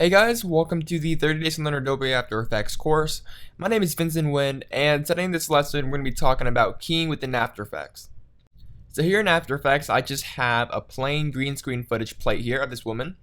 Hey guys, welcome to the 30 Days to Learn Adobe After Effects course. My name is Vincent Nguyen, and today in this lesson we're going to be talking about keying within After Effects. So here in After Effects, I just have a plain green screen footage plate here of this woman.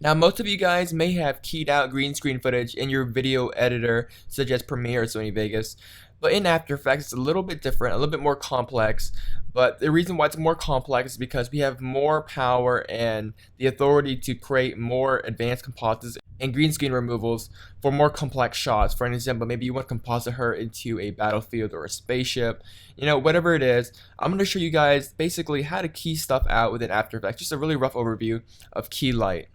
Now most of you guys may have keyed out green screen footage in your video editor such as Premiere or Sony Vegas, but in After Effects it's a little bit different, a little bit more complex. But the reason why it's more complex is because we have more power and the authority to create more advanced composites and green screen removals for more complex shots. For an example, maybe you want to composite her into a battlefield or a spaceship, whatever it is. I'm going to show you guys basically how to key stuff out within After Effects, just a really rough overview of key light.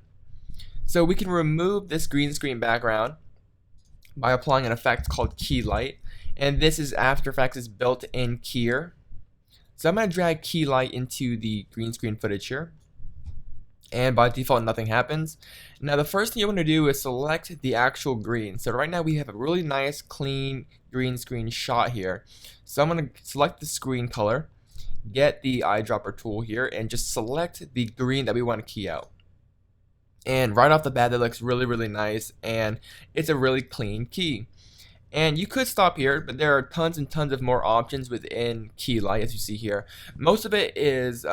So we can remove this green screen background by applying an effect called key light, and this is After Effects' built-in keyer. So I'm going to drag key light into the green screen footage here, and by default nothing happens. Now the first thing you want to do is select the actual green. So right now we have a really nice clean green screen shot here. So I'm going to select the screen color, get the eyedropper tool here, and just select the green that we want to key out. And right off the bat that looks really nice, and it's a really clean key. And you could stop here, but there are tons and tons of more options within key light, as you see here. Most of it is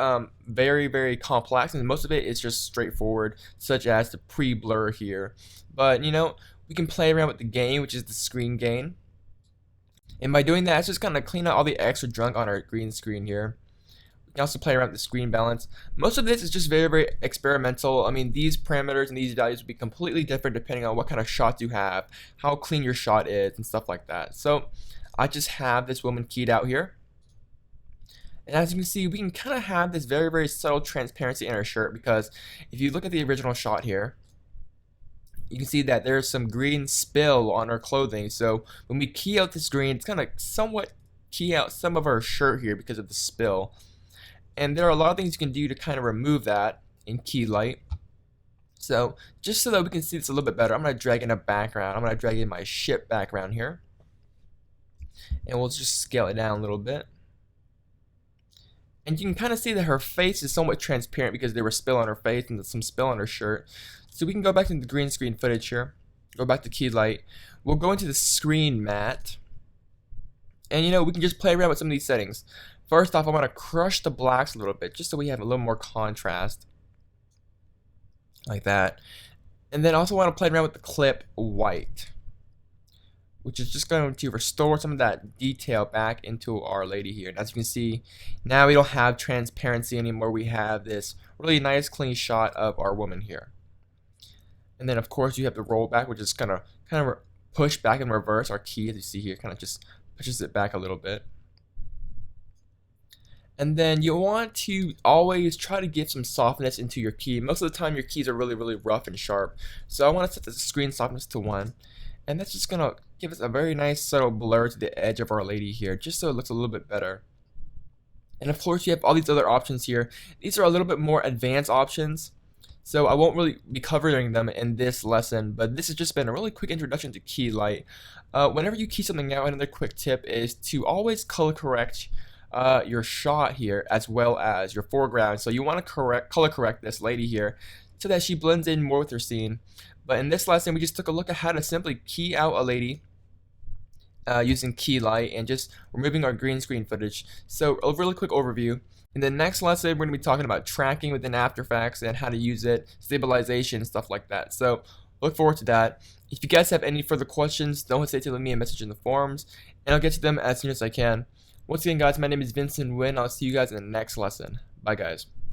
very complex, and most of it is just straightforward, such as the pre-blur here. But we can play around with the gain, which is the screen gain. And by doing that, it's just going to clean out all the extra junk on our green screen here. You can also play around with the screen balance. Most of this is just very experimental. I mean, these parameters and these values will be completely different depending on what kind of shots you have, how clean your shot is, and stuff like that. So I just have this woman keyed out here. And as you can see, we can kind of have this very subtle transparency in our shirt, because if you look at the original shot here, you can see that there's some green spill on our clothing. So when we key out this green, it's going to somewhat key out some of our shirt here because of the spill. And there are a lot of things you can do to kind of remove that in key light. So just so that we can see this a little bit better, I'm going to drag in a background. I'm going to drag in my ship background here. And we'll just scale it down a little bit. And you can kind of see that her face is somewhat transparent because there was spill on her face and some spill on her shirt. So we can go back to the green screen footage here. Go back to key light. We'll go into the screen matte. And we can just play around with some of these settings. First off, I want to crush the blacks a little bit, just so we have a little more contrast, like that. And then also want to play around with the clip white, which is just going to restore some of that detail back into our lady here. And as you can see, now we don't have transparency anymore. We have this really nice clean shot of our woman here. And then of course you have the rollback, which is kind of push back and reverse our key, as you see here, kind of just pushes it back a little bit. And then you want to always try to give some softness into your key. Most of the time your keys are really rough and sharp. So I want to set the screen softness to 1. And that's just going to give us a very nice subtle blur to the edge of our lady here, just so it looks a little bit better. And of course you have all these other options here. These are a little bit more advanced options, so I won't really be covering them in this lesson, but this has just been a really quick introduction to key light. Whenever you key something out, another quick tip is to always color correct your shot here as well as your foreground. So you want to color correct this lady here so that she blends in more with her scene. But in this lesson we just took a look at how to simply key out a lady using key light and just removing our green screen footage. So a really quick overview. In the next lesson we're going to be talking about tracking within After Effects and how to use it, stabilization, stuff like that. So look forward to that. If you guys have any further questions, don't hesitate to leave me a message in the forums, and I'll get to them as soon as I can. Once again guys, my name is Vincent Nguyen. I'll see you guys in the next lesson. Bye guys.